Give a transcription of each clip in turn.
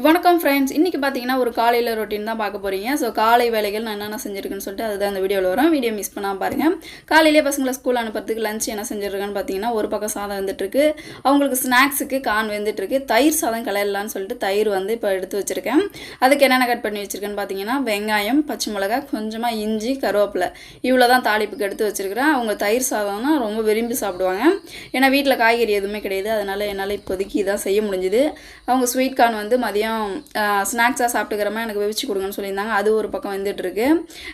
வணக்கம் ஃப்ரெண்ட்ஸ். இன்றைக்கி பார்த்தீங்கன்னா ஒரு காலையில் ரொட்டீன் தான் பார்க்க போகிறீங்க. ஸோ காலை வேலைகள் நான் என்னென்ன செஞ்சுருக்கேன்னு சொல்லிட்டு அதுதான் அந்த வீடியோவில் வரும். வீடியோ மிஸ் பண்ணாமல் பாருங்கள். காலையிலே பசங்களை ஸ்கூல் அனுப்புறதுக்கு லஞ்ச் என்ன செஞ்சுருக்கேன்னு பார்த்தீங்கன்னா, ஒரு பக்கம் சாதம் வந்துட்டுருக்கு, அவங்களுக்கு ஸ்நாக்ஸுக்கு கார்ன் வெந்துட்டுருக்கு, தயிர் சாதம் கலையலான்னு சொல்லிட்டு தயிர் வந்து இப்போ எடுத்து வச்சுருக்கேன். அதுக்கு என்னென்ன கட் பண்ணி வச்சுருக்கேன்னு பார்த்தீங்கன்னா, வெங்காயம், பச்சை மிளகா, கொஞ்சமாக இஞ்சி, கருவேப்பிலை, இவ்வளோ தான் தாளிப்புக்கு எடுத்து வச்சுருக்கிறேன். அவங்க தயிர் சாதம்னா ரொம்ப விரும்பி சாப்பிடுவாங்க. ஏன்னா வீட்டில் காய்கறி எதுவுமே கிடையாது, அதனால் என்னால் இப்போதைக்கு இதான் செய்ய முடிஞ்சுது. அவங்க ஸ்வீட் கார்ன் வந்து மதியம் ஸ்நாக்ஸாக சாப்பிட்டுக்கிறமா எனக்கு வெவிச்சு கொடுங்கன்னு சொல்லியிருந்தாங்க. அது ஒரு பக்கம் வந்துட்டுருக்கு.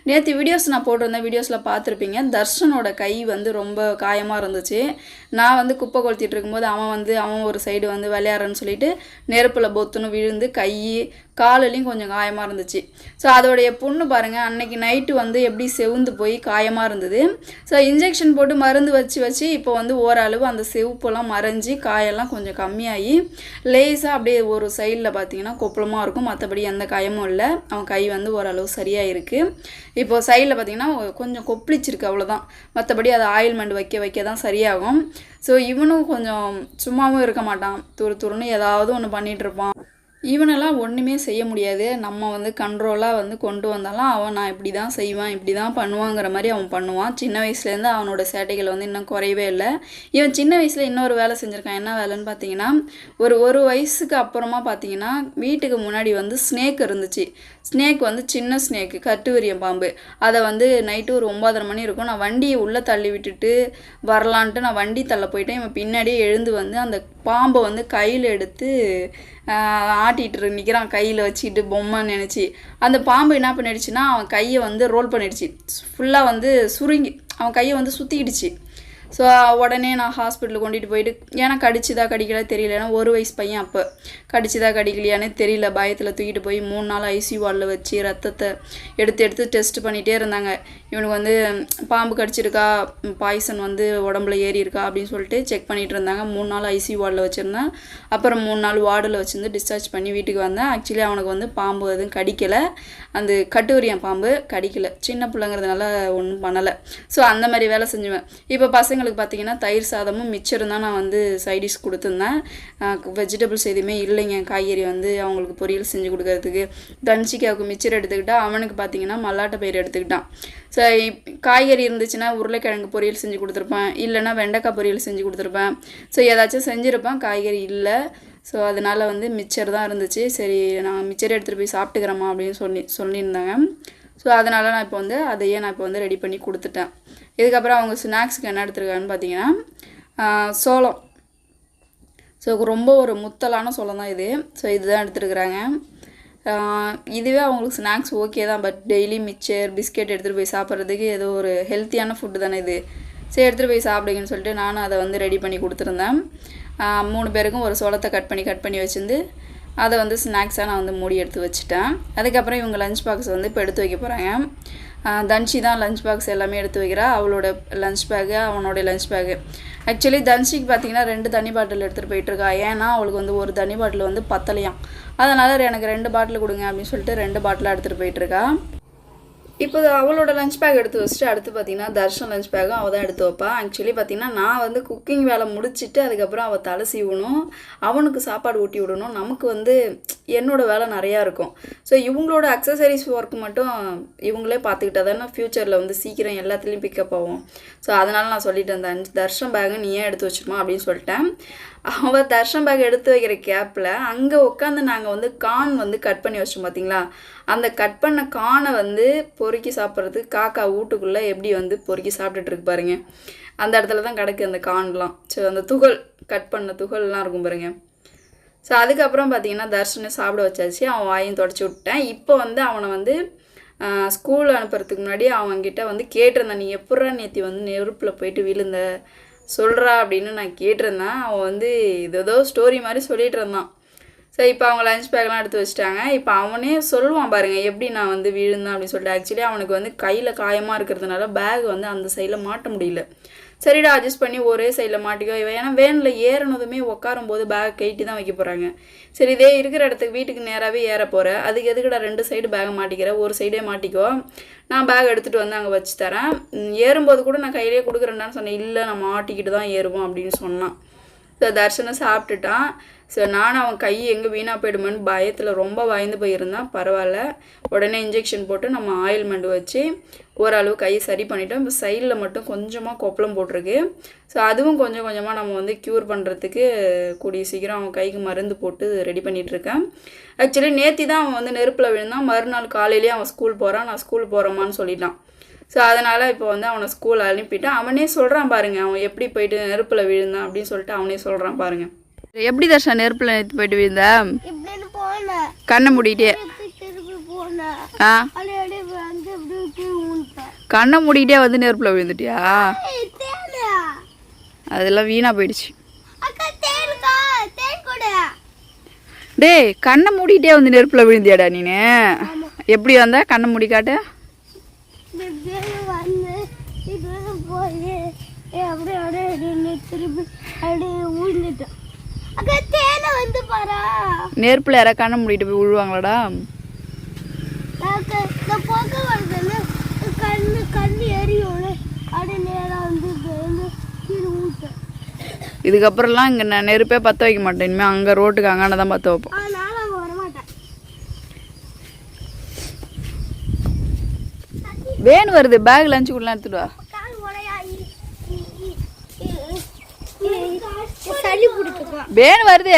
நேற்று வீடியோஸ் நான் போட்டிருந்தேன், வீடியோஸில் பார்த்துருப்பீங்க. தர்ஷனோட கை வந்து ரொம்ப காயமாக இருந்துச்சு. நான் வந்து குப்பை கொளுத்திட்டு இருக்கும்போது அவன் ஒரு சைடு வந்து விளையாடுறேன்னு சொல்லிட்டு நெருப்பில் பொத்துன்னு விழுந்து கை காலிலையும் கொஞ்சம் காயமாக இருந்துச்சு. ஸோ அதோடைய புண்ணு பாருங்கள், அன்னைக்கு நைட்டு வந்து எப்படி செவுந்து போய் காயமாக இருந்தது. ஸோ இன்ஜெக்ஷன் போட்டு மருந்து வச்சு இப்போ வந்து ஓரளவு அந்த செவுப்பெல்லாம் மறைஞ்சி காயெல்லாம் கொஞ்சம் கம்மியாகி லேஸாக அப்படியே ஒரு சைடில் பார்த்தீங்கன்னா கொப்பளமாக இருக்கும். மற்றபடி எந்த காயமும் இல்லை. அவன் கை வந்து ஓரளவு சரியாக இருக்குது. இப்போது சைடில் பார்த்தீங்கன்னா கொஞ்சம் கொப்பளிச்சிருக்கு, அவ்வளோதான். மற்றபடி அது ஆயில்மெண்ட் வைக்க தான் சரியாகும். ஸோ இவனும் கொஞ்சம் சும்மாவும் இருக்க மாட்டான், துருன்னு ஏதாவது ஒன்று பண்ணிகிட்ருப்பான். இவனெல்லாம் ஒன்றுமே செய்ய முடியாது. நம்ம வந்து கண்ட்ரோலாக வந்து கொண்டு வந்தாலும் அவன் நான் இப்படி தான் செய்வான், இப்படி தான் பண்ணுவாங்கிற மாதிரி அவன் பண்ணுவான். சின்ன வயசுலேருந்து அவனோட சேட்டைகள் வந்து இன்னும் குறையவே இல்லை. இவன் சின்ன வயசில் இன்னொரு வேலை செஞ்சுருக்கான். என்ன வேலைன்னு பார்த்தீங்கன்னா, ஒரு வயசுக்கு அப்புறமா பார்த்தீங்கன்னா வீட்டுக்கு முன்னாடி வந்து ஸ்னேக் இருந்துச்சு. ஸ்னேக் வந்து சின்ன ஸ்னேக்கு, கட்டுவிரியம் பாம்பு. அதை வந்து நைட்டு ஒரு 9:30 மணி இருக்கும். நான் வண்டியை உள்ளே தள்ளி விட்டுட்டு வரலான்ட்டு நான் வண்டி தள்ள போயிட்டேன். இவன் பின்னாடியே எழுந்து வந்து அந்த பாம்பை வந்து கையில் எடுத்து ஆட்டிகிட்டு நிற்கிறான், கையில் வச்சுக்கிட்டு பொம்மைன்னு நினச்சி. அந்த பாம்பு என்ன பண்ணிடுச்சுன்னா அவன் கையை வந்து ரோல் பண்ணிடுச்சு, ஃபுல்லாக வந்து சுருங்கி அவன் கையை வந்து சுற்றிக்கிடுச்சு. ஸோ உடனே நான் ஹாஸ்பிட்டலுக்கு கொண்டுட்டு போயிட்டு, ஏன்னா கடிச்சுதா கடிக்கல தெரியல, ஏன்னா 1 வயசு பையன் அப்போ, கடிச்சுதா கடிக்கலையானே தெரியல, பயத்தில் தூக்கிட்டு போய் 3 நாள் ஐசியூ வார்டில் வச்சு ரத்தத்தை எடுத்து டெஸ்ட் பண்ணிகிட்டே இருந்தாங்க. இவனுக்கு வந்து பாம்பு கடிச்சிருக்கா, பாய்சன் வந்து உடம்புல ஏறி இருக்கா அப்படின்னு சொல்லிட்டு செக் பண்ணிகிட்டு இருந்தாங்க. 3 நாள் ஐசியூ வார்டில் வச்சுருந்தேன். அப்புறம் 3 நாள் வார்டில் வச்சுருந்து டிஸ்சார்ஜ் பண்ணி வீட்டுக்கு வந்தேன். ஆக்சுவலி அவனுக்கு வந்து பாம்பு எதுவும் கடிக்கலை, அந்த கட்டுவிரியம் பாம்பு கடிக்கலை, சின்ன பிள்ளைங்கிறதுனால ஒன்றும் பண்ணலை. ஸோ அந்த மாதிரி வேலை செஞ்சுவேன். இப்போ பசங்களுக்கு பார்த்தீங்கன்னா தயிர் சாதமும் மிச்சரும் தான் நான் வந்து சைடிஷ் கொடுத்துருந்தேன். வெஜிடபிள்ஸ் எதுவுமே இல்லைங்க, காய்கறி வந்து அவங்களுக்கு பொரியல் செஞ்சு கொடுக்கறதுக்கு. தன்சிக்காவுக்கு மிச்சர் எடுத்துக்கிட்டால், அவனுக்கு பார்த்தீங்கன்னா மல்லாட்டை பயிர் எடுத்துக்கிட்டான். ஸோ காய்கறி இருந்துச்சுன்னா உருளைக்கிழங்கு பொரியல் செஞ்சு கொடுத்துருப்பேன், இல்லைன்னா வெண்டைக்காய் பொரியல் செஞ்சு கொடுத்துருப்பேன். ஸோ ஏதாச்சும் செஞ்சுருப்பேன், காய்கறி இல்லை. ஸோ அதனால் வந்து மிச்சர் தான் இருந்துச்சு. சரி நான் மிச்சர் எடுத்துகிட்டு போய் சாப்பிட்டுக்கிறேம்மா அப்படின்னு சொல்லியிருந்தாங்க. ஸோ அதனால் நான் இப்போ வந்து அதையே நான் இப்போ வந்து ரெடி பண்ணி கொடுத்துட்டேன். இதுக்கப்புறம் அவங்க ஸ்நாக்ஸுக்கு என்ன எடுத்துருக்காங்கன்னு பார்த்தீங்கன்னா, சோளம். ஸோ ரொம்ப ஒரு முத்தலான சோளம் தான் இது. ஸோ இதுதான் எடுத்துருக்குறாங்க. இதுவே அவங்களுக்கு ஸ்நாக்ஸ் ஓகே தான், பட் டெய்லி மிச்சர் பிஸ்கெட் எடுத்துகிட்டு போய் சாப்பிட்றதுக்கு ஏதோ ஒரு ஹெல்த்தியான ஃபுட்டு தானே இது. சரி எடுத்துகிட்டு போய் சாப்பிடுங்கன்னு சொல்லிட்டு நானும் அதை வந்து ரெடி பண்ணி கொடுத்துருந்தேன். 3 பேருக்கும் ஒரு சோளத்தை கட் பண்ணி வச்சுருந்து அதை வந்து ஸ்நாக்ஸாக நான் வந்து மூடி எடுத்து வச்சுட்டேன். அதுக்கப்புறம் இவங்க லஞ்ச் பாக்ஸ் வந்து இப்போ எடுத்து வைக்க போகிறாங்க. தன்ஷி தான் லஞ்ச் பாக்ஸ் எல்லாமே எடுத்து வைக்கிறா. அவளோட லஞ்ச் பேக்கு, அவனோட லஞ்ச் பேக்கு. ஆக்சுவலி தன்ஷிக்கு பார்த்தீங்கன்னா 2 தண்ணி பாட்டில் எடுத்துகிட்டு போயிட்டுருக்கா. ஏன்னா அவளுக்கு வந்து ஒரு தண்ணி பாட்டில் வந்து பத்தலையாம். அதனால் எனக்கு 2 பாட்டில் கொடுங்க அப்படின்னு சொல்லிட்டு 2 பாட்டிலாக எடுத்துகிட்டு போயிட்டுருக்கா. இப்போ அவளோட லஞ்ச் பேக் எடுத்து வச்சுட்டு அடுத்து பார்த்தீங்கன்னா தர்ஷன் லஞ்ச் பேக்கும் அவள் தான் எடுத்து வைப்பாள். ஆக்சுவலி பார்த்தீங்கன்னா நான் வந்து குக்கிங் வேலை முடிச்சுட்டு அதுக்கப்புறம் அவள் தலை சீவணும், அவனுக்கு சாப்பாடு ஊட்டி விடணும். நமக்கு வந்து என்னோடய வேலை நிறையா இருக்கும். ஸோ இவங்களோட அக்சசரிஸ் ஒர்க் மட்டும் இவங்களே பார்த்துக்கிட்டா தானே ஃப்யூச்சரில் வந்து சீக்கிரம் எல்லாத்துலேயும் பிக்கப் ஆகும். ஸோ அதனால் நான் சொல்லிட்டு இருந்தேன், தர்ஷன் பேகு நீ ஏன் எடுத்து வச்சுருமா அப்படின்னு சொல்லிட்டேன். அவள் தர்ஷன் பேக் எடுத்து வைக்கிற கேப்பில் அங்கே உட்காந்து நாங்கள் வந்து கார்ன் வந்து கட் பண்ணி வச்சோம் பார்த்தீங்களா, அந்த கட் பண்ண கார்னை வந்து பொறுக்கி சாப்பிட்றதுக்கு காக்கா வீட்டுக்குள்ளே எப்படி வந்து பொறுக்கி சாப்பிட்டுட்டு பாருங்க. அந்த இடத்துல தான் கிடக்கு அந்த கார்ன்லாம். ஸோ அந்த கட் பண்ண துகள்லாம் இருக்கும் பாருங்க. ஸோ அதுக்கப்புறம் பார்த்தீங்கன்னா தர்ஷனை சாப்பிட வச்சாச்சு, அவன் வாயும் தொடச்சி விட்டேன். இப்போ வந்து அவனை வந்து ஸ்கூல் அனுப்புறதுக்கு முன்னாடி அவன்கிட்ட வந்து கேட்டிருந்தேன், நீ எப்பட்றா நேற்று வந்து நெருப்பில் போயிட்டு விழுந்த சொல்கிறா அப்படின்னு நான் கேட்டிருந்தேன். அவன் வந்து ஏதோ ஸ்டோரி மாதிரி சொல்லிகிட்டு இருந்தான். ஸோ இப்போ அவங்க லஞ்ச் பேக்லாம் எடுத்து வச்சுட்டாங்க. இப்போ அவனே சொல்லுவான் பாருங்கள் எப்படி நான் வந்து விழுந்தேன் அப்படின்னு சொல்லிட்டு. ஆக்சுவலி அவனுக்கு வந்து கையில் காயமாக இருக்கிறதுனால பேக் வந்து அந்த சைடில் மாட்ட முடியல. சரிடா அட்ஜஸ்ட் பண்ணி ஒரே சைடில் மாட்டிக்கோ. ஏன்னா வேனில் ஏறினதுமே உட்காரும் போது பேக் கைட்டி தான் வைக்க போகிறாங்க. சரி இதே இருக்கிற இடத்துக்கு வீட்டுக்கு நேராகவே ஏற போகிற, அதுக்கு எதுக்குடா 2 சைடு பேகை மாட்டிக்கிற, ஒரு சைடே மாட்டிக்கோ, நான் பேக் எடுத்துகிட்டு வந்து அங்கே வச்சு தரேன், ஏறும்போது கூட நான் கையிலே கொடுக்குறேன்னான்னு சொன்னேன். இல்லை நான் மாட்டிக்கிட்டு தான் ஏறுவோம் அப்படின்னு சொன்னான். ஸோ தர்ஷனை சாப்பிட்டுட்டான். ஸோ நானும் அவன் கை எங்கே வீணாக போயிடுமேன்னு பயத்தில் ரொம்ப பயந்து போயிருந்தான். பரவாயில்ல, உடனே இன்ஜெக்ஷன் போட்டு நம்ம ஆயில்மெண்ட் வச்சு ஓரளவு கையை சரி பண்ணிட்டோம். இப்போ சைடில் மட்டும் கொஞ்சமாக கொப்பளம் போட்டிருக்கு. ஸோ அதுவும் கொஞ்சம் கொஞ்சமாக நம்ம வந்து க்யூர் பண்ணுறதுக்கு கூடிய சீக்கிரம் அவன் கைக்கு மருந்து போட்டு ரெடி பண்ணிகிட்ருக்கேன். ஆக்சுவலி நேற்று தான் அவன் வந்து நெருப்பில் விழுந்தான். மறுநாள் காலையிலேயே அவன் ஸ்கூல் போகிறான். நான் ஸ்கூல் போகிறோமான்னு சொல்லிட்டான். ஸோ அதனால் இப்போ வந்து அவனை ஸ்கூல் அனுப்பிட்டான். அவனே சொல்கிறான் பாருங்கள், அவன் எப்படி போயிட்டு நெருப்பில் விழுந்தான் அப்படின்னு சொல்லிட்டு அவனே சொல்கிறான் பாருங்கள். எப்படி தர்ஷா நெருப்பில் நேற்று போயிட்டு விழுந்த? கண்ணை மூடிட்டே கண்ணை மூடிட்டே வந்து நெருப்பில் விழுந்துட்டியா? அதெல்லாம் வீணாக போயிடுச்சு. டேய், கண்ணை மூடிட்டே வந்து நெருப்பில் விழுந்தியாடா நீனு? எப்படி வந்த? கண்ணை மூடி காட்டு. நெருப்புல யாரா கண்ணை மூடிட்டு போய் விழுவாங்களாடா? இதுக்கப்புறம்லாம் இங்கே நான் நெருப்பே பற்ற வைக்க மாட்டேன். இனிமேல் அங்கே ரோட்டுக்கு அங்கான தான் பற்ற வைப்போம். வேன் வருது, பேக் லஞ்சு கூட எடுத்துட்டு வா. வேன் வருது,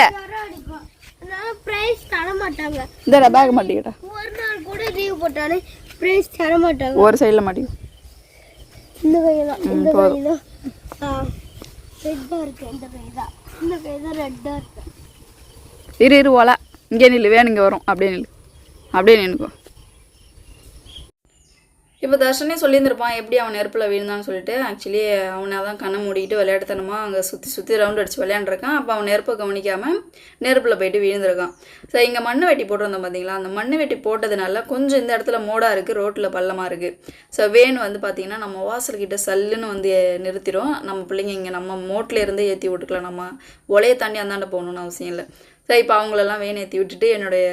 இந்த பேக் மாட்டிக்கிட்டா ஒரு சைடில் மாட்டிக்க. இரு இரு ஓலா, இங்கே நில்லு, வேன் இங்கே வரும். அப்படியே நில்லு, அப்படியே நின்னுக்கோ. இப்போ தர்ஷனே சொல்லியிருந்திருப்பான் எப்படி அவன் நெருப்பில் விழுந்தான்னு சொல்லிட்டு. ஆக்சுவலி அவனை தான் கண்ணை மூடிக்கிட்டு விளையாட்டுத்தனமா அங்கே சுற்றி ரவுண்ட் அடித்து விளையாண்டுருக்கான். அப்போ அவன் நெருப்பை கவனிக்காமல் நெருப்பில் போயிட்டு விழுந்திருக்கான். ஸோ இங்கே மண் வெட்டி போட்டிருந்தோம் பார்த்தீங்களா, அந்த மண் வெட்டி போட்டதுனால கொஞ்சம் இந்த இடத்துல மோடாக இருக்குது, ரோட்டில் பள்ளமாக இருக்குது. ஸோ வேன் வந்து பார்த்திங்கன்னா நம்ம வாசல்கிட்ட சல்லுன்னு வந்து நிறுத்திடும். நம்ம பிள்ளைங்க இங்கே நம்ம மோட்டிலேருந்தே ஏற்றி விட்டுக்கலாம், நம்ம ஒலையை தாண்டி அந்தாண்ட போகணுன்னு அவசியம் இல்லை. ஸோ இப்போ அவங்களெல்லாம் வேன் ஏற்றி விட்டுட்டு என்னுடைய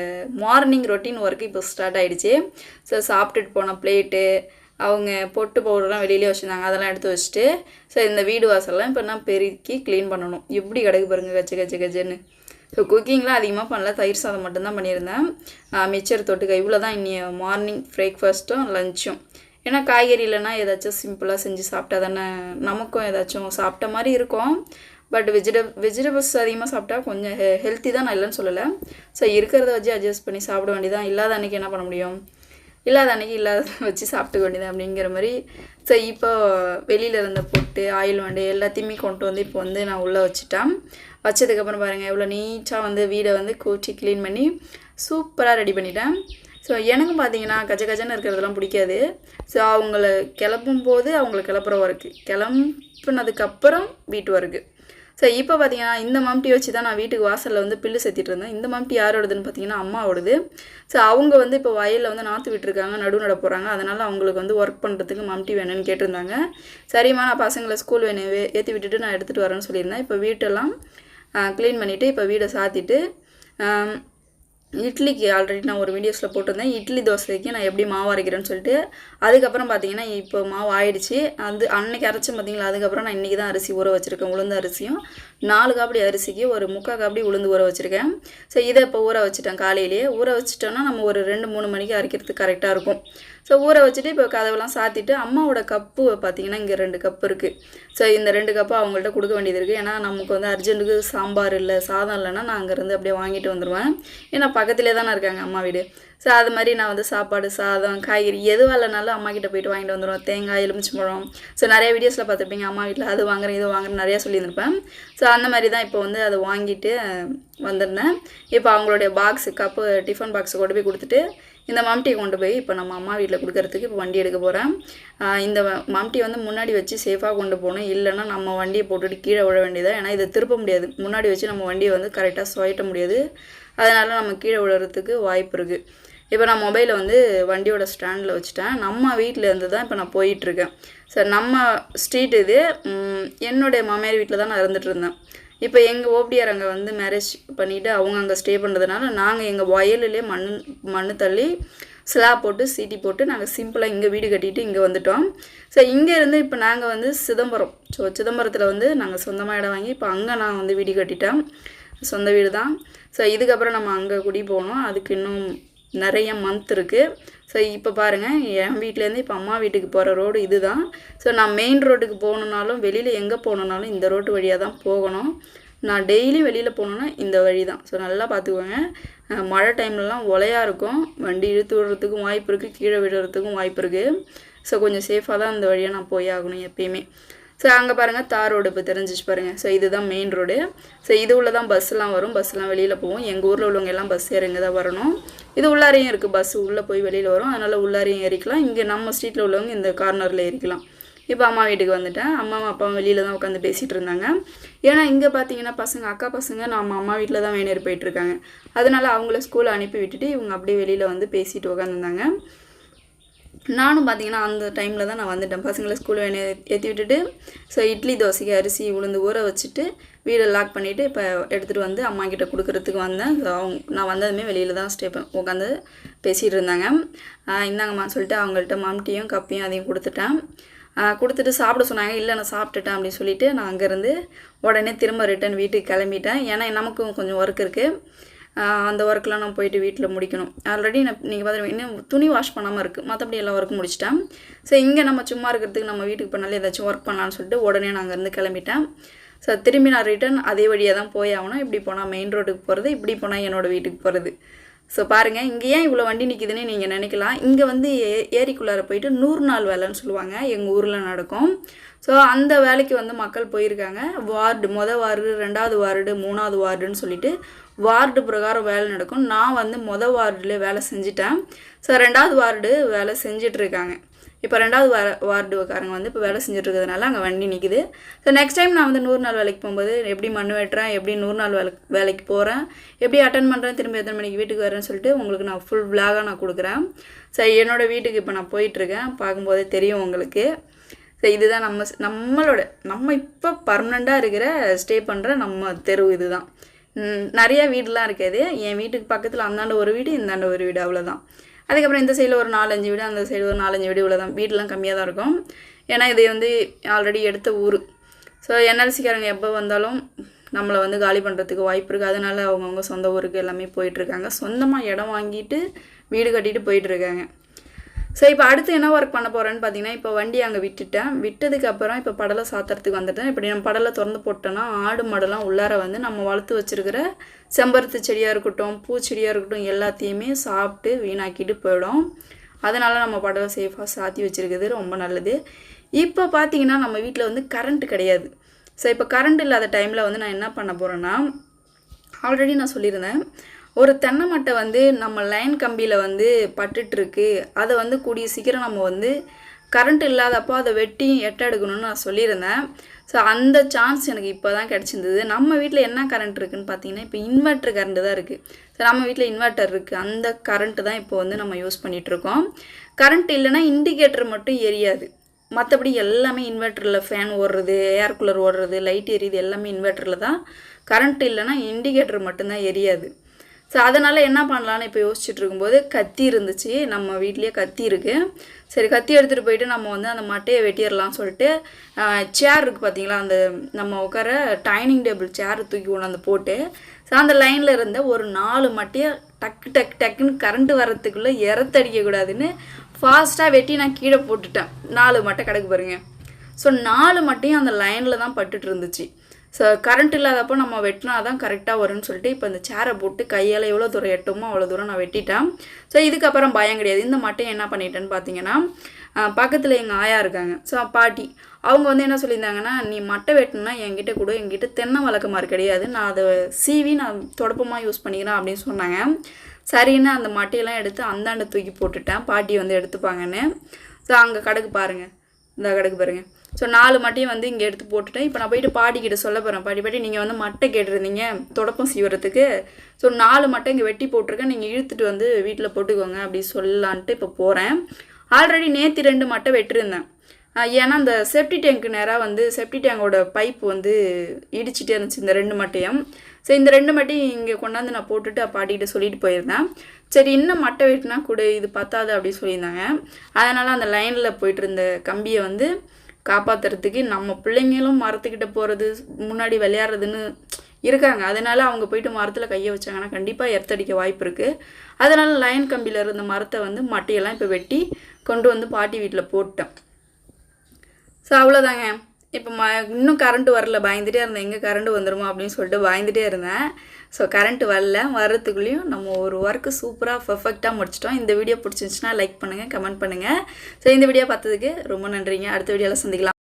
மார்னிங் ரொட்டீன் ஒர்க்கு இப்போ ஸ்டார்ட் ஆகிடுச்சு. ஸோ சாப்பிட்டுட்டு போன பிளேட்டு, அவங்க பொட்டு பவுடர்லாம் வெளியிலே வச்சுருந்தாங்க, அதெல்லாம் எடுத்து வச்சுட்டு ஸோ இந்த வீடு வாசல்லாம் இப்போ நான் பெருக்கி க்ளீன் பண்ணணும். எப்படி கிடக்கு பாருங்கள் கஜன்னு. ஸோ குக்கிங்லாம் அதிகமாக பண்ணல, தயிர் சாதம் மட்டும்தான் பண்ணியிருந்தேன். மிச்சர் தொட்டுக்க இவ்வளோ தான் இன்னி மார்னிங் பிரேக்ஃபாஸ்ட்டும் லஞ்சும். ஏன்னா காய்கறி இல்லைன்னா ஏதாச்சும் சிம்பிளாக செஞ்சு சாப்பிட்டா தானே நமக்கும் ஏதாச்சும் சாப்பிட்ட மாதிரி இருக்கும். பட் வெஜிடபிள்ஸ் அதிகமாக சாப்பிட்டா கொஞ்சம் ஹெல்த்தி தான், நான் இல்லைன்னு சொல்லலை. ஸோ இருக்கிறத வச்சு அட்ஜஸ்ட் பண்ணி சாப்பிட வேண்டியதான். இல்லாத அன்றைக்கி என்ன பண்ண முடியும், இல்லாத அன்றைக்கி இல்லாத வச்சு சாப்பிட்டுக்க வேண்டியது அப்படிங்கிற மாதிரி. ஸோ இப்போ வெளியில் இருந்த பொட்டு ஆயில் வண்டி எல்லாத்தையுமே கொண்டு வந்து இப்போ வந்து நான் உள்ளே வச்சுட்டேன். வச்சதுக்கப்புறம் பாருங்கள் எவ்வளோ நீட்டாக வந்து வீடை வந்து கூச்சி க்ளீன் பண்ணி சூப்பராக ரெடி பண்ணிட்டேன். ஸோ எனக்கும் பார்த்தீங்கன்னா கஜன்னு இருக்கிறதெல்லாம் பிடிக்காது. ஸோ அவங்கள கிளப்பும் போது அவங்கள கிளப்புற ஒர்க்கு, கிளம்புனதுக்கப்புறம் வீட்டு ஒர்க்கு. ஸோ இப்போ பார்த்தீங்கன்னா இந்த மம்டி வச்சு தான் நான் வீட்டுக்கு வாசலில் வந்து பில்லு சேர்த்திட்டு இருந்தேன். இந்த மம்டி யாரோடதுன்னு பார்த்தீங்கன்னா அம்மாவோடது. ஸோ அவங்க வந்து இப்போ வயலில் வந்து நாற்று விட்டுருக்காங்க, நட போகிறாங்க. அதனால் அவங்களுக்கு வந்து ஒர்க் பண்ணுறதுக்கு மம்டி வேணும்னு கேட்டிருந்தாங்க. சரிம்மா, நான் பசங்களை ஸ்கூல் வேணும் ஏற்றி விட்டுட்டு நான் எடுத்துகிட்டு வரேன்னு சொல்லியிருந்தேன். இப்போ வீட்டெல்லாம் க்ளீன் பண்ணிவிட்டு இப்போ வீடை சாத்திட்டு இட்லிக்கு ஆல்ரெடி நான் ஒரு வீடியோஸில் போட்டிருந்தேன். இட்லி தோசைக்கு நான் எப்படி மாவு அரைக்கிறேன்னு சொல்லிட்டு. அதுக்கப்புறம் பார்த்தீங்கன்னா இப்போ மாவு ஆயிடுச்சு. அது அன்னைக்கு அரைச்சேன் பார்த்தீங்களா, அதுக்கப்புறம் நான் இன்றைக்கி தான் அரிசி ஊற வச்சுருக்கேன். உளுந்து அரிசியும் 4 காப்படி அரிசிக்கு ஒரு 3/4 காப்படி உளுந்து ஊற வச்சுருக்கேன். ஸோ இதை இப்போ ஊற வச்சுட்டேன். காலையிலேயே ஊற வச்சுட்டோன்னா நம்ம ஒரு 2-3 மணிக்கு அரைக்கிறதுக்கு கரெக்டாக இருக்கும். ஸோ ஊற வச்சுட்டு இப்போ கதவெல்லாம் சாத்திட்டு அம்மாவோட கப்பு பார்த்தீங்கன்னா இங்கே 2 கப்பு இருக்குது. ஸோ இந்த 2 கப்பு அவங்கள்ட்ட கொடுக்க வேண்டியது இருக்குது. ஏன்னா நமக்கு வந்து அர்ஜென்ட்டுக்கு சாம்பார் இல்லை சாதம் இல்லைன்னா நான் அங்கேருந்து அப்படியே வாங்கிட்டு வந்துடுவேன். ஏன்னா பக்கத்துலேயே தானே இருக்காங்க அம்மா வீடு. ஸோ அது மாதிரி நான் வந்து சாப்பாடு, சாதம், காய்கறி எதுவாக இல்லைனாலும் அம்மா கிட்டே போயிட்டு வாங்கிட்டு வந்துடுவேன். தேங்காய், எலுமிச்சம்பழம். ஸோ நிறைய வீடியோஸில் பார்த்துருப்பீங்க அம்மா வீட்டில் அது வாங்குறேன் இது வாங்குறேன் நிறையா சொல்லியிருந்திருப்பேன். ஸோ அந்த மாதிரி தான் இப்போ வந்து அதை வாங்கிட்டு வந்திருந்தேன். இப்போ அவங்களுடைய பாக்ஸு கப்பு டிஃபன் பாக்ஸு கொண்டு போய் கொடுத்துட்டு இந்த மம்டியை கொண்டு போய் இப்போ நம்ம அம்மா வீட்டில் கொடுக்கறதுக்கு இப்போ வண்டி எடுக்க போகிறேன். இந்த மம்டி வந்து முன்னாடி வச்சு சேஃபாக கொண்டு போகணும், இல்லைன்னா நம்ம வண்டியை போட்டுட்டு கீழே விழ வேண்டியதாக. ஏன்னா இதை திருப்ப முடியாது, முன்னாடி வச்சு நம்ம வண்டியை வந்து கரெக்டாக சுவைட்ட முடியாது. அதனால் நம்ம கீழே விழுறதுக்கு வாய்ப்பு இருக்குது. இப்போ நான் மொபைலை வந்து வண்டியோட ஸ்டாண்டில் வச்சுட்டேன். நம்ம வீட்டிலேருந்து தான் இப்போ நான் போயிட்டுருக்கேன். சார் நம்ம ஸ்ட்ரீட் இது, என்னுடைய மாமியார் வீட்டில் தான் நான் இருந்துகிட்டு இருந்தேன். இப்போ எங்கள் ஓபிடிஆர் அங்கே வந்து மேரேஜ் பண்ணிவிட்டு அவங்க அங்கே ஸ்டே பண்ணுறதுனால நாங்கள் எங்கள் வயலிலே மண் தள்ளி ஸ்லாப் போட்டு சீட்டி போட்டு நாங்கள் சிம்பிளாக இங்கே வீடு கட்டிட்டு இங்கே வந்துட்டோம். ஸோ இங்கேருந்து இப்போ நாங்கள் வந்து சிதம்பரம், ஸோ சிதம்பரத்தில் வந்து நாங்கள் சொந்தமாக இடம் வாங்கி இப்போ அங்கே நான் வந்து வீடு கட்டிட்டேன். சொந்த வீடு தான். ஸோ இதுக்கப்புறம் நம்ம அங்கே குடி போகணும். அதுக்கு இன்னும் நிறைய மந்த் இருக்குது. ஸோ இப்போ பாருங்கள், என் வீட்டிலேருந்து இப்போ அம்மா வீட்டுக்கு போகிற ரோடு இது தான். ஸோ நான் மெயின் ரோட்டுக்கு போகணுன்னாலும் வெளியில் எங்கே போகணுன்னாலும் இந்த ரோட்டு வழியாக தான் போகணும். நான் டெய்லி வெளியில் போகணுன்னா இந்த வழி தான். ஸோ நல்லா பார்த்துக்கோங்க. மழை டைம்லலாம் ஒலையாக இருக்கும், வண்டி இழுத்து விடுறதுக்கும் வாய்ப்பு இருக்குது, கீழே விடுறதுக்கும் வாய்ப்பு இருக்குது. ஸோ கொஞ்சம் சேஃபாக தான் இந்த வழியாக நான் போய் ஆகணும் எப்பயுமே. ஸோ அங்கே பாருங்கள் தார் ரோடு இப்போ தெரிஞ்சிச்சு பாருங்கள். ஸோ இதுதான் மெயின் ரோடு. ஸோ இது உள்ள தான் பஸ்ஸெலாம் வரும், பஸ்ஸெலாம் வெளியில் போகும். எங்கள் ஊரில் உள்ளவங்க எல்லாம் பஸ் ஏறிங்க தான் வரணும். இது உள்ளாரையும் இருக்குது, பஸ் உள்ளே போய் வெளியில் வரும், அதனால் உள்ளாரையும் ஏறிக்கலாம். இங்கே நம்ம ஸ்ட்ரீட்டில் உள்ளவங்க இந்த கார்னரில் ஏறிக்கலாம். இப்போ அம்மா வீட்டுக்கு வந்துட்டேன். அம்மாவும் அப்பாவும் வெளியில் தான் உட்காந்து பேசிகிட்டு இருந்தாங்க. ஏன்னா இங்கே பார்த்தீங்கன்னா பசங்க, அக்கா பசங்க நம்ம அம்மா வீட்டில் தான் வேணேறி போயிட்டுருக்காங்க. அதனால் அவங்கள ஸ்கூலில் அனுப்பி விட்டுட்டு இவங்க அப்படியே வெளியில் வந்து பேசிட்டு உட்காந்துருந்தாங்க. நானும் பார்த்தீங்கன்னா அந்த டைமில் தான் நான் வந்துட்டேன். பசங்களை ஸ்கூலில் வேணே ஏற்றி விட்டுட்டு, ஸோ இட்லி தோசைக்கு அரிசி உளுந்து ஊற வச்சுட்டு வீடை லாக் பண்ணிவிட்டு இப்போ எடுத்துகிட்டு வந்து அம்மா கிட்ட கொடுக்குறதுக்கு வந்தேன். ஸோ நான் வந்ததுமே வெளியில் தான் உட்காந்து பேசிகிட்டு இருந்தாங்க. இந்தாங்கம்மான்னு சொல்லிட்டு அவங்கள்ட்ட மாம்டியும் கப்பியும் அதையும் கொடுத்துட்டு சாப்பிட சொன்னாங்க. இல்லை நான் சாப்பிட்டுட்டேன் அப்படின்னு சொல்லிவிட்டு நான் அங்கேருந்து உடனே திரும்ப ரிட்டன் வீட்டுக்கு கிளம்பிட்டேன். ஏன்னா நமக்கும் கொஞ்சம் ஒர்க் இருக்குது, அந்த ஒர்க்கெலாம் நான் போயிட்டு வீட்டில் முடிக்கணும். ஆல்ரெடி நீங்கள் பார்த்துருவீங்க, இன்னும் துணி வாஷ் பண்ணாமல் இருக்குது, மற்றபடி எல்லா ஒர்க்கும் முடிச்சிட்டேன். ஸோ இங்கே நம்ம சும்மா இருக்கிறதுக்கு நம்ம வீட்டுக்கு போனாலே ஏதாச்சும் ஒர்க் பண்ணலான்னு சொல்லிட்டு உடனே நான் அங்கேருந்து கிளம்பிட்டேன். ஸோ திரும்பி நான் ரிட்டன் அதே வழியாக தான் போய் ஆகணும். இப்படி போனால் மெயின் ரோட்டுக்கு போகிறது, இப்படி போனால் என்னோடய வீட்டுக்கு போகிறது. ஸோ பாருங்கள், இங்கே ஏன் இவ்வளோ வண்டி நிற்கிதுன்னு நீங்கள் நினைக்கலாம். இங்கே வந்து ஏரிக்குள்ளார போயிட்டு 100 நாள் வேலைன்னு சொல்லுவாங்க, எங்கள் ஊரில் நடக்கும். ஸோ அந்த வேலைக்கு வந்து மக்கள் போயிருக்காங்க. வார்டு, மொதல் வார்டு, 2வது வார்டு, 3வது வார்டுன்னு சொல்லிட்டு வார்டு பிரகாரம் வேலை நடக்கும். நான் வந்து மொதல் வார்டில் வேலை செஞ்சுட்டேன். ஸோ 2வது வார்டு வேலை செஞ்சிட்ருக்காங்க. இப்போ 2வது வார்டுக்காரங்க வந்து இப்போ வேலை செஞ்சுட்ருக்கிறதுனால அங்கே வண்டி நிற்கிது. ஸோ நெக்ஸ்ட் டைம் நான் வந்து 100 நாள் வேலைக்கு போகும்போது எப்படி மண் வெட்டுறேன், எப்படி 100 நாள் வேலைக்கு போகிறேன், எப்படி அட்டன் பண்ணுறேன், திரும்பி எத்தனை மணிக்கு வீட்டுக்கு வரேன்னு சொல்லிட்டு உங்களுக்கு நான் ஃபுல் விளாகாக நான் கொடுக்குறேன். ஸோ என்னோடய வீட்டுக்கு இப்போ நான் போயிட்டுருக்கேன், பார்க்கும்போதே தெரியும் உங்களுக்கு. ஸோ இதுதான் நம்ம இப்போ பர்மனெண்ட்டாக இருக்கிற ஸ்டே பண்ணுற நம்ம தெரு. இது தான் நிறையா வீடுலாம் இருக்காது. என் வீட்டுக்கு பக்கத்தில் அந்தாண்ட ஒரு வீடு, இந்தாண்ட ஒரு வீடு, அவ்வளோதான். அதுக்கப்புறம் இந்த சைடில் ஒரு 4-5 வீடு, அந்த சைடு ஒரு 4-5 வீடு, இவ்வளோதான். வீடெலாம் கம்மியாக தான் இருக்கும். ஏன்னா இது வந்து ஆல்ரெடி எடுத்த ஊர். ஸோ என்எல்சிக்காரங்க எப்போ வந்தாலும் நம்மளை வந்து காலி பண்ணுறதுக்கு வாய்ப்பு இருக்குது. அதனால் அவங்கவுங்க சொந்த ஊருக்கு எல்லாமே போயிட்டுருக்காங்க. சொந்தமாக இடம் வாங்கிட்டு வீடு கட்டிட்டு போயிட்டுருக்காங்க. ஸோ இப்போ அடுத்து என்ன ஒர்க் பண்ண போகிறேன்னு பார்த்தீங்கன்னா, இப்போ வண்டி அங்கே விட்டதுக்கப்புறம் இப்போ படலை சாத்துறதுக்கு வந்துட்டேன். இப்படி நம்ம படலை திறந்து போட்டோன்னா ஆடு மாடெல்லாம் உள்ளார வந்து நம்ம வளர்த்து வச்சுருக்கிற செம்பருத்தி செடியாக இருக்கட்டும், பூச்செடியாக இருக்கட்டும், எல்லாத்தையுமே சாப்பிட்டு வீணாக்கிட்டு போயிடும். அதனால் நம்ம படலை சேஃபாக சாத்தி வச்சுருக்கிறது ரொம்ப நல்லது. இப்போ பார்த்தீங்கன்னா நம்ம வீட்டில் வந்து கரண்ட் கிடையாது. ஸோ இப்போ கரண்ட் இல்லாத டைமில் வந்து நான் என்ன பண்ண போகிறேன்னா, ஆல்ரெடி நான் சொல்லியிருந்தேன், ஒரு தென்னை மட்டை வந்து நம்ம லைன் கம்பியில் வந்து பட்டுட்ருக்கு, அதை வந்து கூடிய சீக்கிரம் நம்ம வந்து கரண்ட் இல்லாதப்போ அதை வெட்டி எடுக்கணும்னு நான் சொல்லியிருந்தேன். ஸோ அந்த சான்ஸ் எனக்கு இப்போ தான் கிடச்சிருந்தது. நம்ம வீட்டில் என்ன கரண்ட் இருக்குதுன்னு பார்த்தீங்கன்னா, இப்போ இன்வெர்ட்ரு கரண்ட்டு தான் இருக்குது. ஸோ நம்ம வீட்டில் இன்வெர்ட்டர் இருக்குது, அந்த கரண்ட்டு தான் இப்போ வந்து நம்ம யூஸ் பண்ணிகிட்ருக்கோம். கரண்ட் இல்லைன்னா இண்டிகேட்டர் மட்டும் எரியாது, மற்றபடி எல்லாமே இன்வெர்ட்டரில் ஃபேன் ஓடுறது, ஏர் கூலர் ஓடுறது, லைட் எரியுது, எல்லாமே இன்வெர்ட்டரில் தான். கரண்ட் இல்லைன்னா இண்டிகேட்டர் மட்டும்தான் எரியாது. ஸோ அதனால் என்ன பண்ணலான்னு இப்போ யோசிச்சுட்டு இருக்கும்போது கத்தி இருந்துச்சு, நம்ம வீட்லேயே கத்தி இருக்குது. சரி கத்தி எடுத்துகிட்டு போயிட்டு நம்ம வந்து அந்த மட்டையை வெட்டிடலாம்னு சொல்லிட்டு சேர் இருக்குது பார்த்தீங்களா, அந்த நம்ம உட்கார டைனிங் டேபிள் சேர் தூக்கி கொண்டாந்து போட்டு, ஸோ அந்த லைனில் இருந்த ஒரு 4 மட்டையை டக்குன்னு கரண்ட்டு வர்றதுக்குள்ளே இறத்தடிக்கக்கூடாதுன்னு ஃபாஸ்ட்டாக வெட்டி நான் கீழே போட்டுட்டேன். 4 மட்டை கிடக்கு பாருங்க. ஸோ 4 மட்டையும் அந்த லைனில் தான் பட்டுட்டு இருந்துச்சு. ஸோ கரண்ட் இல்லாதப்போ நம்ம வெட்டினா தான் கரெக்டாக வரும்னு சொல்லிட்டு இப்போ இந்த சேரை போட்டு கையால் எவ்வளோ தூரம் எட்டுமோ அவ்வளோ தூரம் நான் வெட்டிட்டேன். ஸோ இதுக்கப்புறம் பயம் கிடையாது. இந்த மட்டையை என்ன பண்ணிட்டேன்னு பார்த்தீங்கன்னா, பக்கத்தில் எங்கள் ஆயா இருக்காங்க, ஸோ பாட்டி, அவங்க வந்து என்ன சொல்லியிருந்தாங்கன்னா, நீ மட்டை வெட்டினா என்கிட்ட கூட, என்கிட்ட தென்னை வழக்கமாறு கிடையாது, நான் அதை சீவி நான் தொடப்பமாக யூஸ் பண்ணிக்கிறேன் அப்படின்னு சொன்னாங்க. சரின்னு அந்த மட்டையெல்லாம் எடுத்து அந்தாண்ட தூக்கி போட்டுட்டேன், பாட்டி வந்து எடுத்துப்பாங்கன்னு. ஸோ அங்கே கடைக்கு பாருங்கள், இந்த கடைக்கு பாருங்கள். ஸோ 4 மட்டையும் வந்து இங்கே எடுத்து போட்டுட்டேன். இப்போ நான் போயிட்டு பாட்டிக்கிட்ட சொல்ல போகிறேன், பாட்டி நீங்கள் வந்து மட்டை கேட்டிருந்தீங்க தொடப்பம் சீவறதுக்கு, ஸோ 4 மட்டை இங்கே வெட்டி போட்டிருக்கேன், நீங்கள் இழுத்துட்டு வந்து வீட்டில் போட்டுக்கோங்க அப்படி சொல்லலான்ட்டு இப்போ போகிறேன். ஆல்ரெடி நேற்று 2 மட்டை வெட்டிருந்தேன். ஏன்னா அந்த செப்டி டேங்க்கு நேராக வந்து செப்டி டேங்கோட பைப்பு வந்து இடிச்சிட்டே இருந்துச்சு இந்த 2 மட்டையும். ஸோ இந்த 2 மட்டையும் இங்கே கொண்டாந்து நான் போட்டுட்டு பாட்டிக்கிட்ட சொல்லிட்டு போயிருந்தேன். சரி இன்னும் மட்டை வெட்டினா கூட இது பத்தாது அப்படி சொல்லியிருந்தாங்க. அதனால் அந்த லைனில் போயிட்டு இருந்த கம்பியை வந்து காப்பாற்றுறதுக்கு நம்ம பிள்ளைங்களும் மரத்துக்கிட்ட போகிறது, முன்னாடி விளையாடுறதுன்னு இருக்காங்க. அதனால் அவங்க போயிட்டு மரத்தில் கையை வச்சாங்கன்னா கண்டிப்பாக எர்த்தடிக்க வாய்ப்பு இருக்குது. அதனால் லைன் கம்பியில் இருந்த மரத்தை வந்து மட்டையெல்லாம் இப்போ வெட்டி கொண்டு வந்து பாட்டி வீட்டில் போட்டேன். ஸோ அவ்வளோதாங்க. இப்போ இன்னும் கரண்ட்டு வரல, பயந்துகிட்டே இருந்தேன் எங்கே கரண்ட்டு வந்துடுமா அப்படின்னு சொல்லிட்டு பயந்துகிட்டே இருந்தேன். ஸோ கரண்ட்டு வரல, வர்றதுக்குள்ளேயும் நம்ம ஒரு ஒர்க்கு சூப்பராக பர்ஃபெக்டாக முடிச்சிட்டோம். இந்த வீடியோ பிடிச்சிருந்துச்சுன்னா லைக் பண்ணுங்கள், கமெண்ட் பண்ணுங்கள். ஸோ இந்த வீடியோ பார்த்ததுக்கு ரொம்ப நன்றிங்க. அடுத்த வீடியோவில் சந்திக்கலாம்.